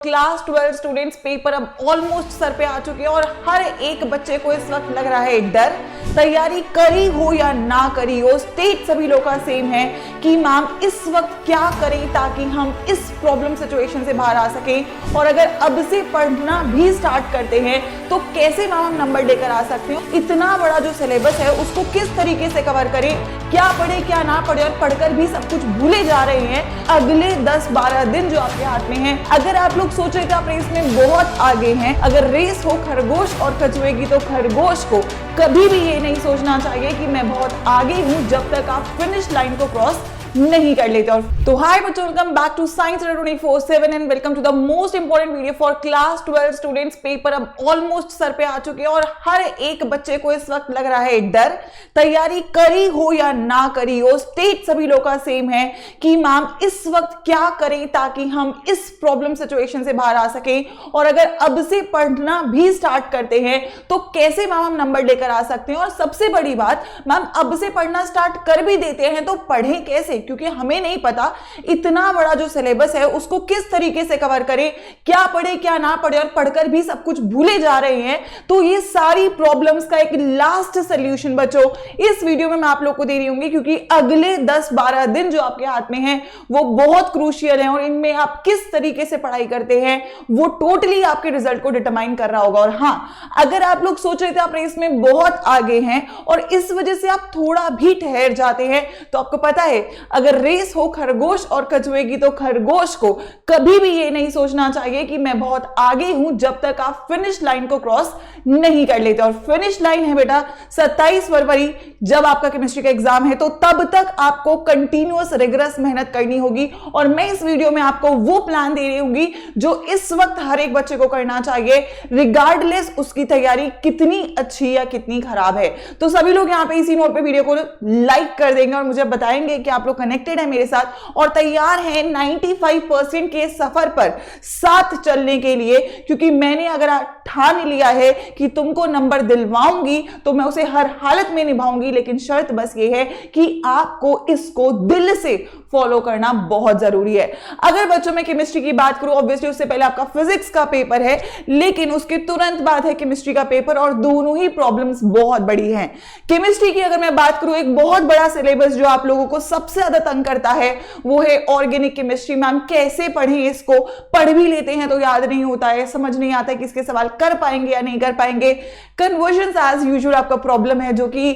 Class 12 students paper अब almost सर पे आ चुके हैं और हर एक बच्चे को इस वक्त लग रहा है डर। तैयारी करी हो या ना करी हो, स्टेट सभी लोग का सेम है कि मैम इस वक्त क्या करें ताकि हम इस प्रॉब्लम सिचुएशन से बाहर आ सकें, और अगर अब से पढ़ना भी स्टार्ट करते हैं तो कैसे मैम हम नंबर लेकर आ सकते हैं। इतना बड़ा जो सिलेबस है उसको किस तरीके से कवर करें, क्या पढ़े क्या ना पढ़े, और पढ़कर भी सब कुछ भूले जा रहे हैं अगले 10-12 दिन जो आपके हाथ में है। अगर आप लोग सोच रहे थे आप रेस में बहुत आगे हैं, अगर रेस हो खरगोश और कछुए की तो खरगोश को कभी भी ये नहीं सोचना चाहिए कि मैं बहुत आगे हूं जब तक आप फिनिश लाइन को क्रॉस नहीं कर लेते। और तो हाय बच्चों, welcome back to science 24/7 and welcome to the most important video for class 12 students. Paper अब ऑलमोस्ट सर पे आ चुके हैं और हर एक बच्चे को इस वक्त लग रहा है डर। तैयारी करी हो या ना करी हो, स्टेट सभी लोग का सेम है कि मैम इस वक्त क्या करें ताकि हम इस प्रॉब्लम सिचुएशन से बाहर आ सकें, और अगर अब से पढ़ना भी स्टार्ट करते हैं तो कैसे मैम हम नंबर लेकर आ सकते हैं। और सबसे बड़ी बात, मैम अब से पढ़ना स्टार्ट कर भी देते हैं तो पढ़ें कैसे, क्योंकि हमें नहीं पता इतना बड़ा जो सिलेबस है उसको किस तरीके से कवर करें, क्या पढ़े क्या ना पढ़े, और पढ़कर भी सब कुछ भूले जा रहे हैं। तो ये सारी प्रॉब्लम्स का एक लास्ट सॉल्यूशन बच्चों इस वीडियो में मैं आप लोग को दे रही हूंगी, क्योंकि अगले 10-12 दिन जो आपके हाथ में है वो बहुत क्रूशियल है और इनमें आप किस तरीके से पढ़ाई करते हैं वो टोटली आपके रिजल्ट को डिटरमाइन कर रहा होगा। और हाँ, अगर आप लोग सोच रहे थे आप रेस में बहुत आगे हैं और इस वजह से आप थोड़ा भी ठहर जाते हैं, तो आपको पता है अगर रेस हो खरगोश और कछुए की तो खरगोश को कभी भी ये नहीं सोचना चाहिए कि मैं बहुत आगे हूं जब तक आप फिनिश लाइन को क्रॉस नहीं कर लेते। और फिनिश लाइन है बेटा 27 फरवरी, जब आपका केमिस्ट्री का एग्जाम है, तो तब तक आपको कंटिन्यूअस रिगरस मेहनत करनी होगी। और मैं इस वीडियो में आपको वो प्लान दे रही होंगी जो इस वक्त हर एक बच्चे को करना चाहिए, रिगार्डलेस उसकी तैयारी कितनी अच्छी या कितनी खराब है। तो सभी लोग यहाँ पे इसी नोट पे वीडियो को लाइक कर देंगे और मुझे बताएंगे कि आप लोग कनेक्टेड है मेरे साथ और तैयार हैं 95% के सफर पर साथ चलने के लिए। क्योंकि मैंने अगर ठान लिया है कि तुमको नंबर दिलवाऊंगी तो मैं उसे हर हालत में निभाऊंगी, लेकिन शर्त बस ये है कि आपको इसको दिल से फॉलो करना बहुत जरूरी है। अगर बच्चों में केमिस्ट्री की बात करूं, ऑब्वियसली उससे पहले आपका फिजिक्स का पेपर है, लेकिन उसके तुरंत बाद है केमिस्ट्री का पेपर और दोनों ही प्रॉब्लम्स बहुत बड़ी हैं। केमिस्ट्री की अगर मैं बात करूं, एक बहुत बड़ा सिलेबस जो आप लोगों को सबसे ज्यादा तंग करता है वो है ऑर्गेनिक केमिस्ट्री। मैम कैसे पढ़ें इसको, पढ़ भी लेते हैं तो याद नहीं होता है, समझ नहीं आता है कि इसके सवाल कर पाएंगे या नहीं कर पाएंगे। कन्वर्जन्स एज यूजुअल आपका प्रॉब्लम है, जो कि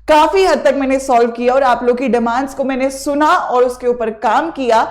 काफी हद तक मैंने सॉल्व किया और आप लोग की डिमांड्स को मैंने सुना और उसके ऊपर काम किया।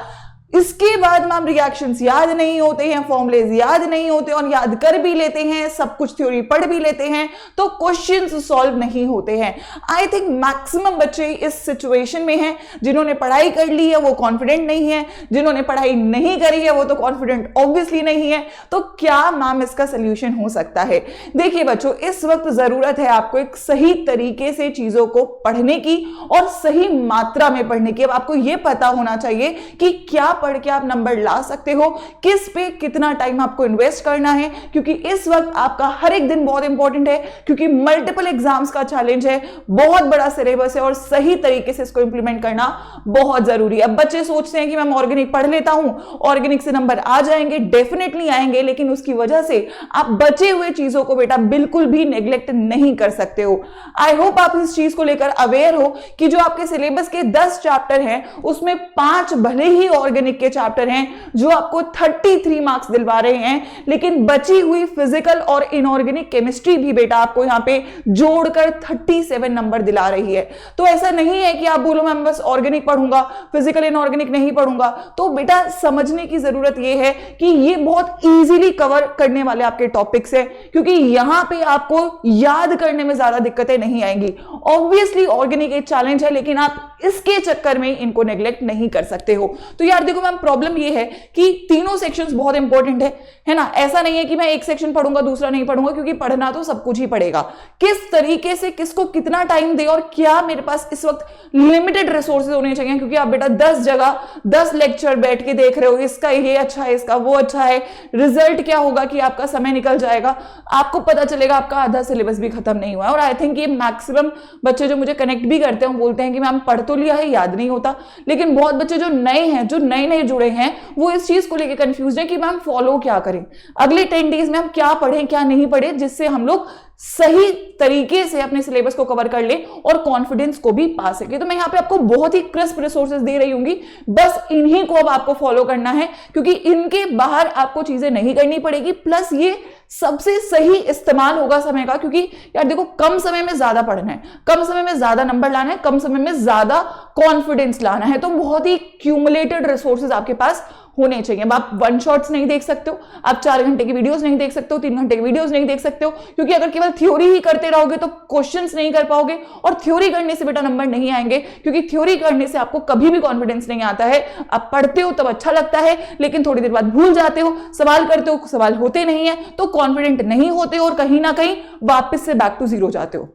इसके बाद मैम रिएक्शंस याद नहीं होते हैं, फॉर्मूलेज याद नहीं होते और याद कर भी लेते हैं, सब कुछ थ्योरी पढ़ भी लेते हैं तो क्वेश्चंस सॉल्व नहीं होते हैं। आई थिंक मैक्सिमम बच्चे इस सिचुएशन में हैं, जिन्होंने पढ़ाई कर ली है वो कॉन्फिडेंट नहीं है, जिन्होंने पढ़ाई नहीं करी है वो तो कॉन्फिडेंट ऑब्वियसली नहीं है। तो क्या मैम इसका सोल्यूशन हो सकता है? देखिए बच्चों, इस वक्त जरूरत है आपको एक सही तरीके से चीजों को पढ़ने की और सही मात्रा में पढ़ने की। अब आपको यह पता होना चाहिए कि क्या पढ़ के आप नंबर ला सकते हो, किस पे कितना टाइम आपको इन्वेस्ट करना है, क्योंकि इस वक्त आपका हर एक दिन बहुत इंपॉर्टेंट है, क्योंकि मल्टीपल एग्जाम्स का चैलेंज है, बहुत बड़ा सिलेबस है और सही तरीके से इसको इंप्लीमेंट करना बहुत जरूरी है। अब बच्चे सोचते हैं कि मैं ऑर्गेनिक पढ़ लेता हूं, ऑर्गेनिक से नंबर आ जाएंगे, डेफिनेटली आएंगे, लेकिन उसकी वजह से आप बचे हुए चीजों को बेटा बिल्कुल भी नेग्लेक्ट नहीं कर सकते हो। आई होप आप इस चीज को लेकर अवेयर हो कि जो आपके सिलेबस के 10 चैप्टर हैं उसमें 5 भले ही ऑर्गेनिक के चैप्टर हैं जो आपको 33 मार्क्स दिलवा रहे हैं, लेकिन बची हुई फिजिकल और इनऑर्गेनिक केमिस्ट्री भी बेटा आपको यहां पे जोड़कर 37 नंबर दिला रही है। तो ऐसा नहीं है कि आप बोलो मैं बस ऑर्गेनिक पढ़ूंगा, फिजिकल इनऑर्गेनिक नहीं पढ़ूंगा। तो बेटा समझने की जरूरत यह है कि ये बहुत इजीली कवर करने वाले आपके टॉपिक्स है, क्योंकि यहां पे आपको याद करने में ज्यादा दिक्कतें नहीं आएंगी। ऑब्वियसली ऑर्गेनिक एक चैलेंज है, लेकिन आप इसके चक्कर में इनको नेग्लेक्ट नहीं कर सकते हो। तो यार देखो मैम, प्रॉब्लम ये है कि तीनों सेक्शंस बहुत इंपॉर्टेंट है ना। ऐसा नहीं है कि मैं एक सेक्शन पढ़ूंगा दूसरा नहीं पढ़ूंगा, क्योंकि पढ़ना तो सब कुछ ही पड़ेगा। किस तरीके से किसको कितना टाइम दे और क्या मेरे पास इस वक्त लिमिटेड रिसोर्सेज होने चाहिए, क्योंकि आप बेटा 10 जगह 10 लेक्चर बैठ के देख रहे हो, इसका ये अच्छा है, इसका वो अच्छा है। रिजल्ट क्या होगा कि आपका समय निकल जाएगा, आपको पता चलेगा आपका आधा सिलेबस भी खत्म नहीं हुआ है। और आई थिंक ये मैक्सिमम बच्चे जो मुझे कनेक्ट भी करते हैं बोलते हैं कि मैम पढ़ तो लिया है, याद नहीं होता। लेकिन बहुत बच्चे जो नए हैं, जो नए नए नए जुड़े हैं वो इस चीज को लेकर कंफ्यूज है कि मैम फॉलो क्या करें, अगले 10 डेज में हम क्या पढ़ें क्या नहीं पढ़े, जिससे हम लोग सही तरीके से अपने सिलेबस को कवर कर ले और कॉन्फिडेंस को भी पा सके। तो मैं यहाँ पे आपको बहुत ही क्रिस्प रिसोर्सेज दे रही हूंगी, बस इन्हीं को अब आपको फॉलो करना है, क्योंकि इनके बाहर आपको चीजें नहीं करनी पड़ेगी, प्लस ये सबसे सही इस्तेमाल होगा समय का। क्योंकि यार देखो, कम समय में ज्यादा पढ़ना है, कम समय में ज्यादा नंबर लाना है, कम समय में ज्यादा कॉन्फिडेंस लाना है, तो बहुत ही क्यूमुलेटेड रिसोर्सेज आपके पास होने चाहिए। अब आप वन शॉट्स नहीं देख सकते हो, आप 4 घंटे की वीडियोस नहीं देख सकते हो, 3 घंटे की वीडियोस नहीं देख सकते हो, क्योंकि अगर केवल थ्योरी ही करते रहोगे तो क्वेश्चंस नहीं कर पाओगे, और थ्योरी करने से बेटा नंबर नहीं आएंगे, क्योंकि थ्योरी करने से आपको कभी भी कॉन्फिडेंस नहीं आता है। आप पढ़ते हो तब अच्छा लगता है, लेकिन थोड़ी देर बाद भूल जाते हो, सवाल करते हो सवाल होते नहीं है, तो कॉन्फिडेंट नहीं होते हो और कहीं ना कहीं वापस से बैक टू जीरो जाते हो,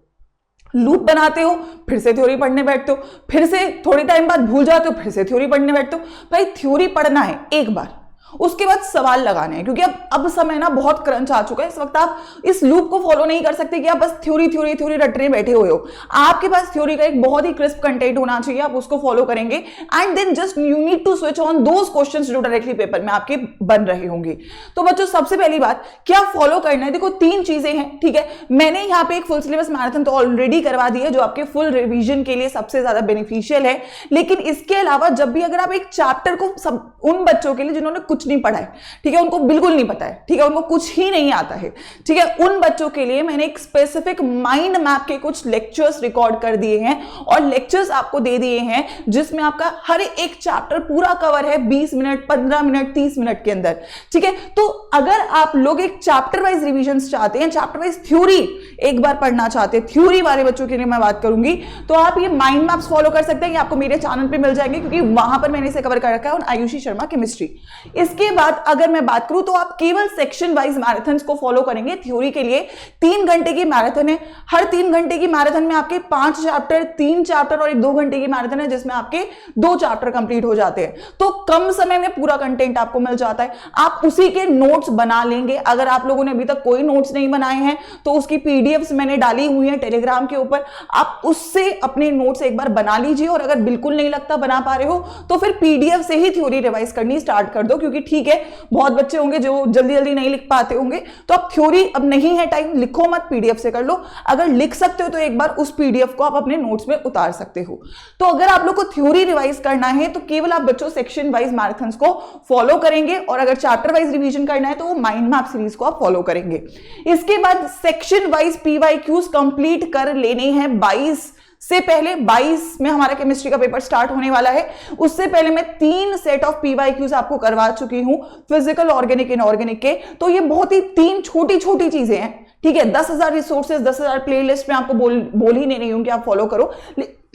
लूप बनाते हो, फिर से थ्योरी पढ़ने बैठते हो, फिर से थोड़ी टाइम बाद भूल जाते हो, फिर से थ्योरी पढ़ने बैठते हो। भाई थ्योरी पढ़ना है एक बार, उसके बाद सवाल लगाने हैं, क्योंकि अब समय ना बहुत क्रंच आ चुका है। इस वक्त आप इस लूप को फॉलो नहीं कर सकते कि आप बस थ्योरी थ्योरी थ्योरी रटने बैठे हुए हो। आपके पास थ्योरी का एक बहुत ही क्रिस्प कंटेंट होना चाहिए, आप उसको फॉलो करेंगे, and then just you need to switch on those questions जो डायरेक्टली पेपर में आपके बन रहे होंगे। तो बच्चों, सबसे पहली बात क्या फॉलो करना है, देखो 3 चीजें हैं, ठीक है। मैंने यहाँ पे एक फुल सिलेबस मैराथन तो ऑलरेडी करवा दी है, जो आपके फुल रिविजन के लिए सबसे ज्यादा बेनिफिशियल है, लेकिन इसके अलावा जब भी अगर आप एक चैप्टर को, सब उन बच्चों के लिए जिन्होंने कुछ नहीं पढ़ा है, ठीक है, उनको बिल्कुल नहीं पता है, ठीक है, उनको कुछ ही नहीं आता है, ठीक है, उन बच्चों के लिए मैंने एक स्पेसिफिक माइंड मैप के कुछ लेक्चर्स रिकॉर्ड कर दिए हैं, और लेक्चर्स आपको दे दिए हैं जिसमें आपका हर एक चैप्टर पूरा कवर है 20 मिनट, 15 मिनट, 30 मिनट के अंदर, ठीक है। तो अगर आप लोग एक चैप्टर वाइज रिविजन चाहते हैं, चैप्टर वाइज थ्योरी एक बार पढ़ना चाहते हैं, थ्योरी वाले बच्चों के लिए मैं बात करूंगी, तो आप ये माइंड मैप्स फॉलो कर सकते हैं, ये आपको मेरे चैनल पे मिल जाएंगे, क्योंकि वहां पर मैंने इसे कवर कर रखा है, आयुषी शर्मा केमिस्ट्री। इसके बाद अगर मैं बात करूं तो आप केवल सेक्शन वाइज मैराथन्स को फॉलो करेंगे। थ्योरी के लिए 3 घंटे की मैराथन है, हर 3 घंटे की मैराथन में आपके 5 चैप्टर, 3 चैप्टर और एक 2 घंटे की मैराथन है जिसमें आपके 2 चैप्टर कंप्लीट हो जाते हैं। तो कम समय में पूरा कंटेंट आपको मिल जाता है, आप उसी के नोट्स बना लेंगे। अगर आप लोगों ने अभी तक कोई नोट्स नहीं बनाए हैं तो उसकी पीडीएफ्स मैंने डाली हुई है टेलीग्राम के ऊपर, आप उससे अपने नोट्स एक बार बना लीजिए, और अगर बिल्कुल नहीं लगता बना पा रहे हो तो फिर पीडीएफ से ही थ्योरी रिवाइज करनी स्टार्ट कर दो, क्योंकि ठीक है बहुत बच्चे होंगे जो जल्दी जल्दी नहीं लिख पाते होंगे, तो आप थ्योरी अब नहीं है टाइम, लिखो मत, पीडीएफ से कर लो। अगर लिख सकते हो तो एक बार उस पीडीएफ को आप अपने नोट्स में उतार सकते हो। तो अगर आप लोग को थ्योरी रिवाइज करना है तो केवल आप बच्चों सेक्शन वाइज मैराथन्स को फॉलो करेंगे, और अगर चैप्टर वाइज रिवीजन करना है तो वो माइंड मैप सीरीज को आप फॉलो करेंगे। इसके बाद सेक्शन वाइज पीवाईक्यूज कंप्लीट कर लेने हैं 22 से पहले। 22 में हमारा केमिस्ट्री का पेपर स्टार्ट होने वाला है, उससे पहले मैं 3 सेट ऑफ पीवाईक्यूज आपको करवा चुकी हूं, फिजिकल, ऑर्गेनिक, इनऑर्गेनिक के। तो ये बहुत ही 3 छोटी छोटी चीजें हैं, ठीक है। 10,000 रिसोर्सेज, 10,000 प्लेलिस्ट में आपको बोल ही नहीं रही हूं कि आप फॉलो करो,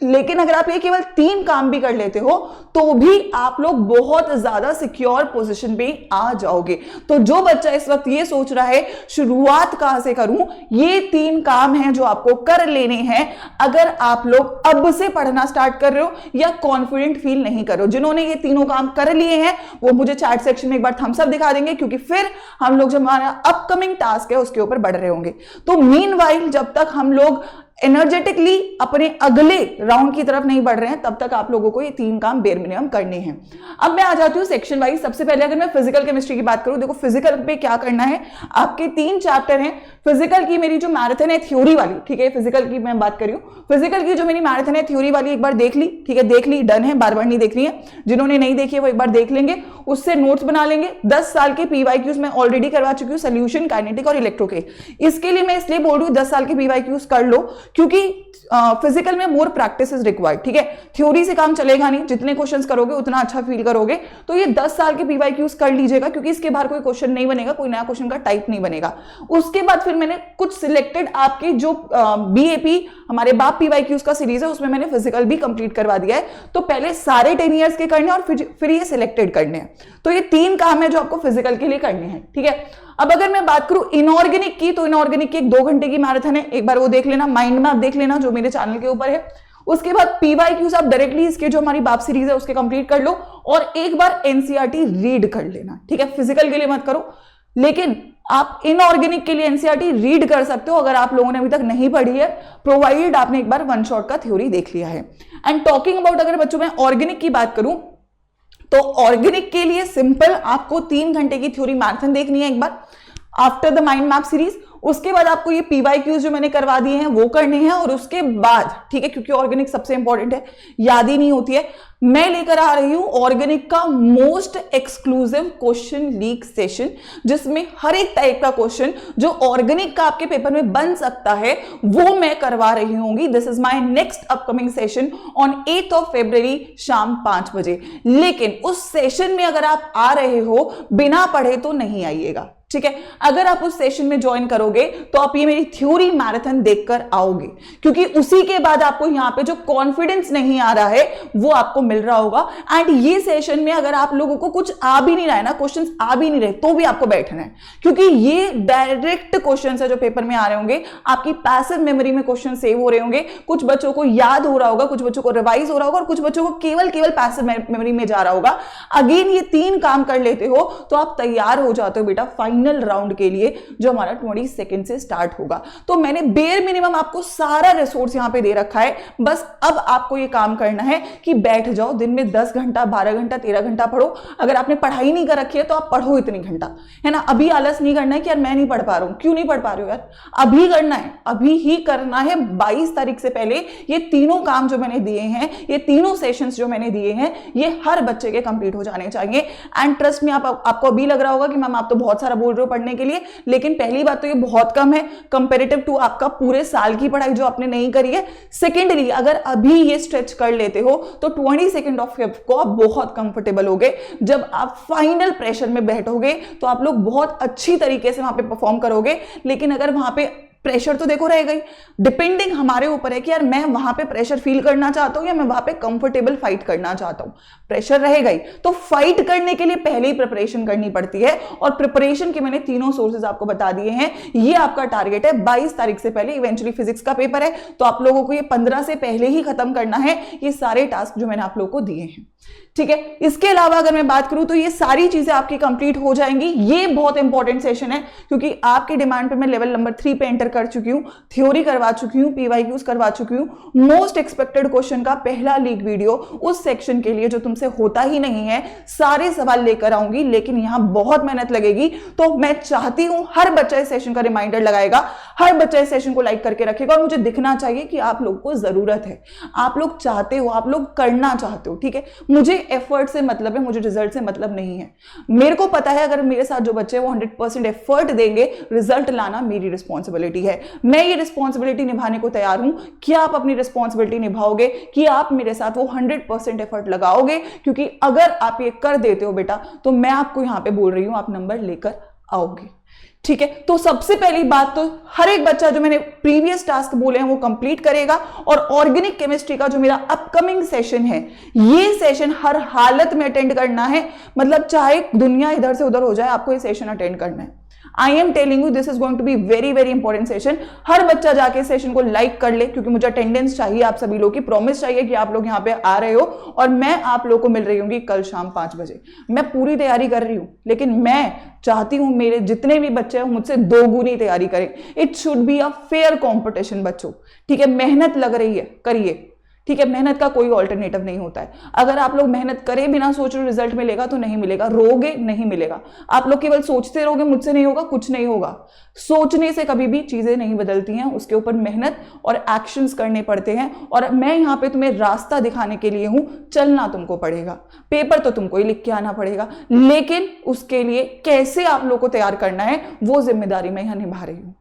लेकिन अगर आप ये केवल 3 काम भी कर लेते हो तो भी आप लोग बहुत ज्यादा सिक्योर पोजीशन पे आ जाओगे। तो जो बच्चा इस वक्त ये सोच रहा है शुरुआत कहां से करूं, ये 3 काम हैं जो आपको कर लेने हैं अगर आप लोग अब से पढ़ना स्टार्ट कर रहे हो या कॉन्फिडेंट फील नहीं कर रहे हो। जिन्होंने ये तीनों काम कर लिए हैं वो मुझे चैट सेक्शन में एक बार थम्स अप दिखा देंगे, क्योंकि फिर हम लोग जब हमारा अपकमिंग टास्क है उसके ऊपर बढ़ रहे होंगे। तो मीनवाइल जब तक हम लोग एनर्जेटिकली अपने अगले राउंड की तरफ नहीं बढ़ रहे हैं तब तक आप लोगों को ये 3 काम बेर मिनिमम करने हैं। अब मैं आ जाती हूं सेक्शन वाइज। सबसे पहले अगर मैं फिजिकल केमिस्ट्री की बात करूं, देखो फिजिकल पे क्या करना है, आपके 3 चैप्टर हैं। फिजिकल की मेरी जो मैराथन है थ्योरी वाली, ठीक है, फिजिकल की मैं बात कर रही हूं, फिजिकल की जो मेरी मैराथन है थ्योरी वाली एक बार देख ली, ठीक है, देख ली, डन है, बार बार नहीं देखनी है। जिन्होंने नहीं देखी है वो एक बार देख लेंगे, उससे नोट्स बना लेंगे। 10 साल के पीवाईक्यूज मैं ऑलरेडी करवा चुकी हूँ, सोल्यूशन, काइनेटिक और इलेक्ट्रो के। इसके लिए मैं इसलिए बोल रही हूँ 10 साल के पीवाईक्यूज कर लो, क्योंकि फिजिकल में मोर प्रैक्टिस इज रिक्वायर्ड, ठीक है। थ्योरी से काम चलेगा नहीं, जितने क्वेश्चंस करोगे उतना अच्छा फील करोगे। तो ये 10 साल के पीवाईक्यूज कर लीजिएगा, क्योंकि इसके बाहर कोई क्वेश्चन नहीं बनेगा, कोई नया क्वेश्चन का टाइप नहीं बनेगा। उसके बाद फिर मैंने कुछ सिलेक्टेड आपकी जो बीएपी हमारे बाप पीवाईक्यूज का सीरीज है उसमें मैंने फिजिकल भी कंप्लीट करवा दिया है। तो पहले सारे 10 ईयर्स के करने और फिर ये सिलेक्टेड करने हैं। तो ये 3 काम है जो आपको फिजिकल के लिए करने हैं, ठीक है। अब अगर मैं बात करूं इनऑर्गेनिक की, तो इनऑर्गेनिक की एक 2 घंटे की मैराथन है, एक बार वो देख लेना, माइंड मैप देख लेना जो मेरे चैनल के ऊपर है। उसके बाद पीवाईक्यूज आप डायरेक्टली इसके जो हमारी बाप सीरीज है उसके कंप्लीट कर लो, और एक बार एनसीईआरटी रीड कर लेना, ठीक है। फिजिकल के लिए मत करो, लेकिन आप इनऑर्गेनिक के लिए एनसीईआरटी रीड कर सकते हो अगर आप लोगों ने अभी तक नहीं पढ़ी है, प्रोवाइडेड आपने एक बार वन शॉट का थ्योरी देख लिया है। एंड टॉकिंग अबाउट, अगर बच्चों में ऑर्गेनिक की बात करूं तो ऑर्गेनिक के लिए सिंपल, आपको 3 घंटे की थ्योरी मैराथन देखनी है एक बार after the mind map series. उसके बाद आपको ये PYQs जो मैंने करवा दिए हैं वो करने हैं, और उसके बाद, ठीक है, क्योंकि ऑर्गेनिक सबसे इंपॉर्टेंट है, याद ही नहीं होती है, मैं लेकर आ रही हूं ऑर्गेनिक का most exclusive question leak session, जिसमें हर एक टाइप का क्वेश्चन जो ऑर्गेनिक का आपके पेपर में बन सकता है वो मैं करवा रही होंगी। This is my next upcoming session on 8th of February शाम 5 बजे। लेकिन उस सेशन में अगर आप आ रहे हो बिना पढ़े तो नहीं आइएगा, ठीक है। अगर आप उस सेशन में ज्वाइन करोगे तो आप ये मेरी थ्योरी मैराथन देखकर आओगे, क्योंकि उसी के बाद आपको यहां पे जो कॉन्फिडेंस नहीं आ रहा है वो आपको मिल रहा होगा। एंड ये सेशन में अगर आप लोगों को कुछ आ भी नहीं रहा है ना, क्वेश्चंस आ भी नहीं रहे, तो भी आपको बैठना है, क्योंकि ये डायरेक्ट क्वेश्चंस है जो पेपर में आ रहे होंगे। आपकी पैसिव मेमोरी में क्वेश्चन सेव हो रहे होंगे, कुछ बच्चों को याद हो रहा होगा, कुछ बच्चों को रिवाइज हो रहा होगा, और कुछ बच्चों को केवल पैसिव मेमोरी में जा रहा होगा। अगेन ये 3 काम कर लेते हो तो आप तैयार हो जाते हो बेटा फाइनल राउंड के लिए, जो हमारा 20 सेकंड से स्टार्ट होगा। तो मैंने बेयर मिनिमम आपको सारा रिसोर्स यहां पे दे रखा है, बस अब आपको ये काम करना है कि बैठ जाओ, दिन में 10 घंटा 12 घंटा 13 घंटा पढ़ो। अगर आपने पढ़ाई नहीं कर रखी है तो आप पढ़ो इतनी घंटा, है ना। अभी आलस नहीं करना है कि यार मैं नहीं पढ़ पा रहा हूं, क्यों नहीं पढ़ पा रहे हो यार, अभी करना है, अभी ही करना है। 22 तारीख से पहले ये तीनों काम जो मैंने दिए हैं, ये तीनों सेशंस जो मैंने दिए हैं, ये हर बच्चे के कंप्लीट हो जाने चाहिए। एंड ट्रस्ट में आपको अभी लग रहा होगा कि मैम आप तो बहुत सारा बोल रहे हो पढ़ने के लिए, लेकिन पहली बात तो ये बहुत कम है कंपैरेटिव टू आपका पूरे साल की पढ़ाई जो आपने नहीं करी है। सेकेंडली, अगर अभी ये स्ट्रेच कर लेते हो तो 22 ऑफ फेब को आप बहुत कंफर्टेबल होगे। जब आप फाइनल प्रेशर में बैठोगे तो आप लोग बहुत अच्छी तरीके से वहां पे परफॉर्म करोगे। लेकिन अगर वहां पे प्रेशर तो देखो रहेगा ही, डिपेंडिंग हमारे ऊपर है कि यार मैं वहां पे प्रेशर फील करना चाहता हूं या मैं वहां पे कंफर्टेबल फाइट करना चाहता हूं। प्रेशर रहेगा ही, तो फाइट करने के लिए पहले ही प्रिपरेशन करनी पड़ती है, और प्रिपरेशन के मैंने तीनों सोर्सेज आपको बता दिए हैं। ये आपका टारगेट है 22 तारीख से पहले, इवेंचुअली फिजिक्स का पेपर है तो आप लोगों को ये 15 से पहले ही खत्म करना है, ये सारे टास्क जो मैंने आप लोगों को दिए हैं, ठीक है। इसके अलावा अगर मैं बात करूं तो ये सारी चीजें आपकी कंप्लीट हो जाएंगी। ये बहुत इंपॉर्टेंट सेशन है, क्योंकि आपके डिमांड पे मैं लेवल नंबर 3 पे एंटर कर चुकी हूं, थ्योरी करवा चुकी हूं, PYQs करवा चुकी हूं। मोस्ट एक्सपेक्टेड क्वेश्चन का पहला लीक वीडियो उस सेक्शन के लिए जो तुमसे होता ही नहीं है, सारे सवाल लेकर आऊंगी, लेकिन यहां बहुत मेहनत लगेगी। तो मैं चाहती हूं हर बच्चा इस सेशन का रिमाइंडर लगाएगा, हर बच्चा इस सेशन को लाइक करके रखेगा, और मुझे दिखना चाहिए कि आप लोग को जरूरत है, आप लोग चाहते हो, आप लोग करना चाहते हो, ठीक है। मुझे एफर्ट से मतलब है, मुझे रिजल्ट से मतलब नहीं है। मेरे को पता है अगर मेरे साथ जो बच्चे वो 100% एफर्ट देंगे, रिजल्ट लाना मेरी रिस्पॉन्सिबिलिटी है। मैं ये रिस्पॉन्सिबिलिटी निभाने को तैयार हूं। क्या आप अपनी रिस्पॉन्सिबिलिटी निभाओगे कि आप मेरे साथ वो 100% एफर्ट लगाओगे? क्योंकि अगर आप ये कर देते हो बेटा, तो मैं आपको यहां पे बोल रही हूं आप नंबर लेकर आओगे, ठीक है। तो सबसे पहली बात तो हर एक बच्चा जो मैंने प्रीवियस टास्क बोले हैं वो कंप्लीट करेगा, और ऑर्गेनिक केमिस्ट्री का जो मेरा अपकमिंग सेशन है, ये सेशन हर हालत में अटेंड करना है। मतलब चाहे दुनिया इधर से उधर हो जाए, आपको ये सेशन अटेंड करना है। I am telling you this is going to be very very important session. हर बच्चा जाके सेशन को लाइक कर ले, क्योंकि मुझे अटेंडेंस चाहिए, आप सभी लोगों की प्रॉमिस चाहिए कि आप लोग यहाँ पे आ रहे हो, और मैं आप लोगों को मिल रही हूँ कल शाम 5 बजे। मैं पूरी तैयारी कर रही हूँ, लेकिन मैं चाहती हूँ मेरे जितने भी बच्चे हैं मुझसे 2 गुनी तैयारी करें। It should be a fair competition बच्चों, ठीक है। मेहनत लग रही है, करिए, ठीक है। मेहनत का कोई ऑल्टरनेटिव नहीं होता है। अगर आप लोग मेहनत करें बिना सोच रहे रिजल्ट मिलेगा तो नहीं मिलेगा, रोगे नहीं मिलेगा। आप लोग केवल सोचते रहोगे मुझसे नहीं होगा, कुछ नहीं होगा। सोचने से कभी भी चीजें नहीं बदलती हैं, उसके ऊपर मेहनत और एक्शंस करने पड़ते हैं। और मैं यहाँ पे तुम्हें रास्ता दिखाने के लिए हूं, चलना तुमको पड़ेगा, पेपर तो तुमको ही लिख के आना पड़ेगा, लेकिन उसके लिए कैसे आप लोग को तैयार करना है वो जिम्मेदारी मैं यहाँ निभा रही हूं।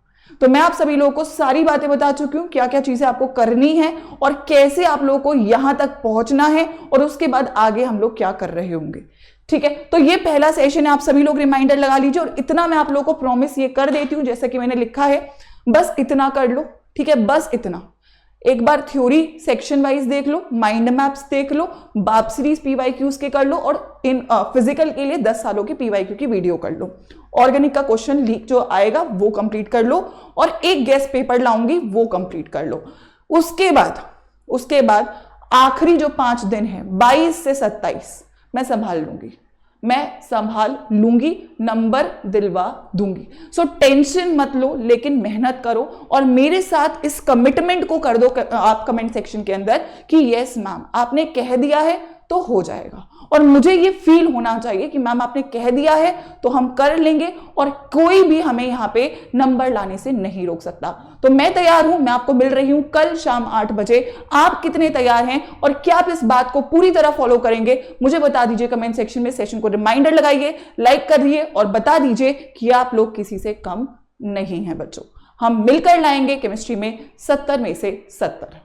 तो मैं आप सभी लोगों को सारी बातें बता चुकी हूं, क्या क्या चीजें आपको करनी है और कैसे आप लोगों को यहां तक पहुंचना है, और उसके बाद आगे हम लोग क्या कर रहे होंगे, ठीक है। तो ये पहला सेशन है, आप सभी लोग रिमाइंडर लगा लीजिए। और इतना मैं आप लोगों को प्रॉमिस ये कर देती हूं, जैसा कि मैंने लिखा है, बस इतना कर लो, ठीक है। बस इतना, एक बार थ्योरी सेक्शन वाइज देख लो, माइंड मैप्स देख लो, बाप सीरीज PYQs के कर लो, और इन फिजिकल के लिए 10 सालों की PYQ की वीडियो कर लो। ऑर्गेनिक का क्वेश्चन लीक जो आएगा वो कंप्लीट कर लो, और एक गेस्ट पेपर लाऊंगी वो कंप्लीट कर लो। उसके बाद आखिरी जो 5 दिन है 22 से 27 मैं संभाल लूंगी, नंबर दिलवा दूंगी। सो टेंशन मत लो, लेकिन मेहनत करो, और मेरे साथ इस कमिटमेंट को कर दो आप कमेंट सेक्शन के अंदर कि यस मैम आपने कह दिया है तो हो जाएगा। और मुझे ये फील होना चाहिए कि मैम आपने कह दिया है तो हम कर लेंगे और कोई भी हमें यहाँ पे नंबर लाने से नहीं रोक सकता। तो मैं तैयार हूं, मैं आपको मिल रही हूं कल शाम 8 बजे। आप कितने तैयार हैं और क्या आप इस बात को पूरी तरह फॉलो करेंगे, मुझे बता दीजिए कमेंट सेक्शन में। सेशन को रिमाइंडर लगाइए, लाइक कर दिए और बता दीजिए कि आप लोग किसी से कम नहीं हैं बच्चों। हम मिलकर लाएंगे केमिस्ट्री में 70 में से 70।